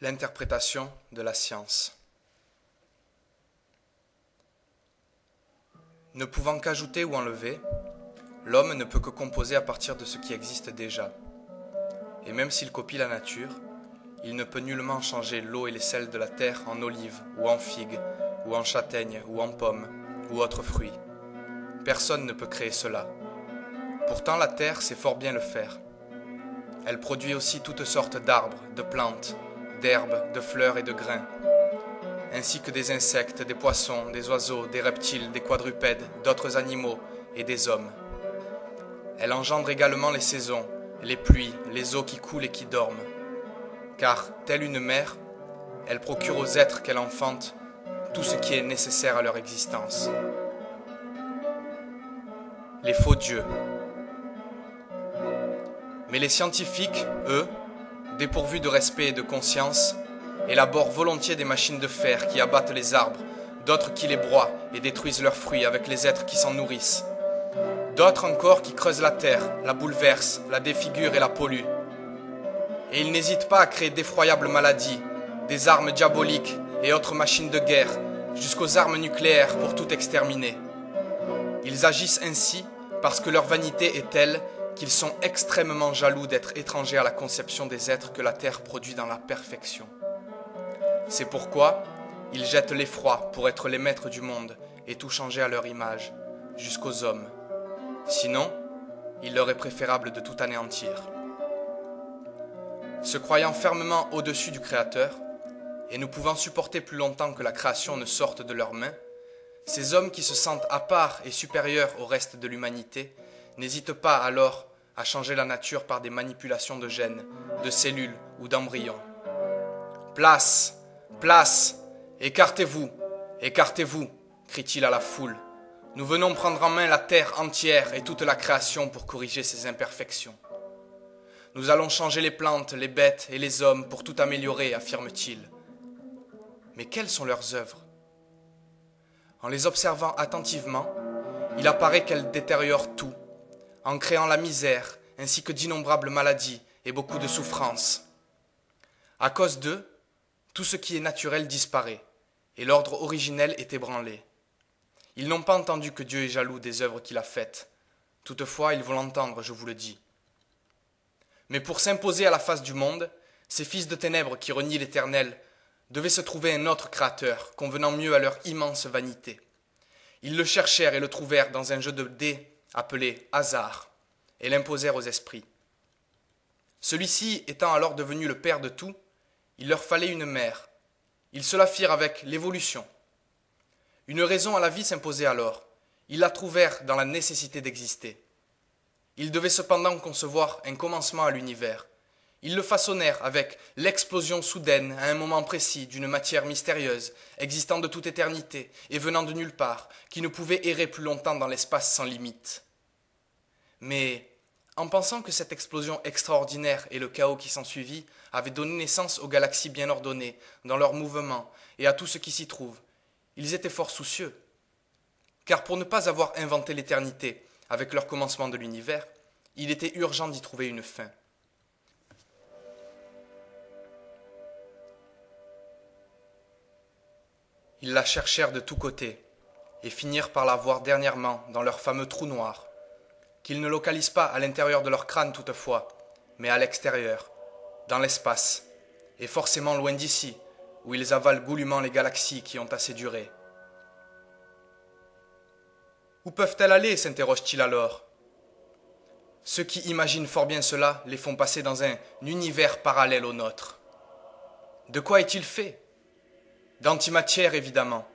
L'interprétation de la science. Ne pouvant qu'ajouter ou enlever, l'homme ne peut que composer à partir de ce qui existe déjà. Et même s'il copie la nature, il ne peut nullement changer l'eau et les sels de la terre en olive, ou en figue, ou en châtaigne, ou en pomme, ou autre fruit. Personne ne peut créer cela. Pourtant la terre sait fort bien le faire. Elle produit aussi toutes sortes d'arbres, de plantes, d'herbes, de fleurs et de grains, ainsi que des insectes, des poissons, des oiseaux, des reptiles, des quadrupèdes, d'autres animaux et des hommes. Elle engendre également les saisons, les pluies, les eaux qui coulent et qui dorment, car, telle une mère, elle procure aux êtres qu'elle enfante tout ce qui est nécessaire à leur existence. Les faux dieux. Mais les scientifiques, eux, dépourvus de respect et de conscience, élaborent volontiers des machines de fer qui abattent les arbres, d'autres qui les broient et détruisent leurs fruits avec les êtres qui s'en nourrissent, d'autres encore qui creusent la terre, la bouleversent, la défigurent et la polluent. Et ils n'hésitent pas à créer d'effroyables maladies, des armes diaboliques et autres machines de guerre, jusqu'aux armes nucléaires pour tout exterminer. Ils agissent ainsi parce que leur vanité est telle qu'ils sont extrêmement jaloux d'être étrangers à la conception des êtres que la terre produit dans la perfection. C'est pourquoi ils jettent l'effroi pour être les maîtres du monde et tout changer à leur image, jusqu'aux hommes. Sinon, il leur est préférable de tout anéantir. Se croyant fermement au-dessus du Créateur, et ne pouvant supporter plus longtemps que la création ne sorte de leurs mains, ces hommes qui se sentent à part et supérieurs au reste de l'humanité n'hésitent pas alors à changer la nature par des manipulations de gènes, de cellules ou d'embryons. Place, place, écartez-vous, écartez-vous, crie-t-il à la foule. Nous venons prendre en main la terre entière et toute la création pour corriger ses imperfections. Nous allons changer les plantes, les bêtes et les hommes pour tout améliorer, affirme-t-il. Mais quelles sont leurs œuvres ? En les observant attentivement, il apparaît qu'elles détériorent tout, en créant la misère, ainsi que d'innombrables maladies et beaucoup de souffrances. À cause d'eux, tout ce qui est naturel disparaît, et l'ordre originel est ébranlé. Ils n'ont pas entendu que Dieu est jaloux des œuvres qu'il a faites. Toutefois, ils vont l'entendre, je vous le dis. Mais pour s'imposer à la face du monde, ces fils de ténèbres qui renient l'Éternel devaient se trouver un autre créateur, convenant mieux à leur immense vanité. Ils le cherchèrent et le trouvèrent dans un jeu de dés appelé hasard, et l'imposèrent aux esprits. Celui-ci étant alors devenu le père de tout, il leur fallait une mère. Ils se la firent avec l'évolution. Une raison à la vie s'imposait alors. Ils la trouvèrent dans la nécessité d'exister. Ils devaient cependant concevoir un commencement à l'univers. Ils le façonnèrent avec l'explosion soudaine à un moment précis d'une matière mystérieuse, existant de toute éternité et venant de nulle part, qui ne pouvait errer plus longtemps dans l'espace sans limite. Mais, en pensant que cette explosion extraordinaire et le chaos qui s'ensuivit avaient donné naissance aux galaxies bien ordonnées, dans leurs mouvements et à tout ce qui s'y trouve, ils étaient fort soucieux. Car pour ne pas avoir inventé l'éternité avec leur commencement de l'univers, il était urgent d'y trouver une fin. Ils la cherchèrent de tous côtés et finirent par la voir dernièrement dans leur fameux trou noir, qu'ils ne localisent pas à l'intérieur de leur crâne toutefois, mais à l'extérieur, dans l'espace, et forcément loin d'ici, où ils avalent goulûment les galaxies qui ont assez duré. Où peuvent-elles aller ? S'interroge-t-il alors. Ceux qui imaginent fort bien cela les font passer dans un univers parallèle au nôtre. De quoi est-il fait ? D'antimatière, évidemment,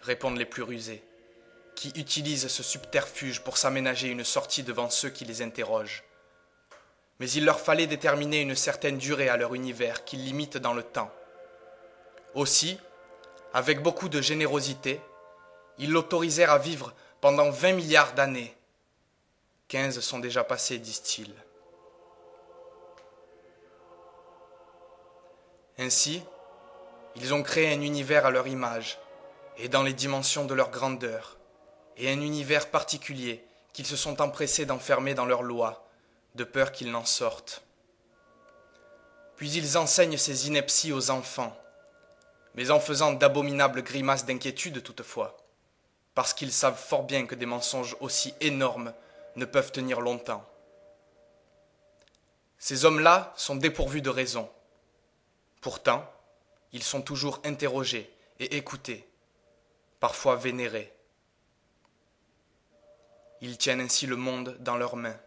répondent les plus rusés, qui utilisent ce subterfuge pour s'aménager une sortie devant ceux qui les interrogent. Mais il leur fallait déterminer une certaine durée à leur univers qu'ils limitent dans le temps. Aussi, avec beaucoup de générosité, ils l'autorisèrent à vivre pendant 20 milliards d'années. 15 sont déjà passés, disent-ils. Ainsi, ils ont créé un univers à leur image et dans les dimensions de leur grandeur, et un univers particulier qu'ils se sont empressés d'enfermer dans leurs lois, de peur qu'ils n'en sortent. Puis ils enseignent ces inepties aux enfants, mais en faisant d'abominables grimaces d'inquiétude toutefois, parce qu'ils savent fort bien que des mensonges aussi énormes ne peuvent tenir longtemps. Ces hommes-là sont dépourvus de raison. Pourtant, ils sont toujours interrogés et écoutés, parfois vénérés. Ils tiennent ainsi le monde dans leurs mains.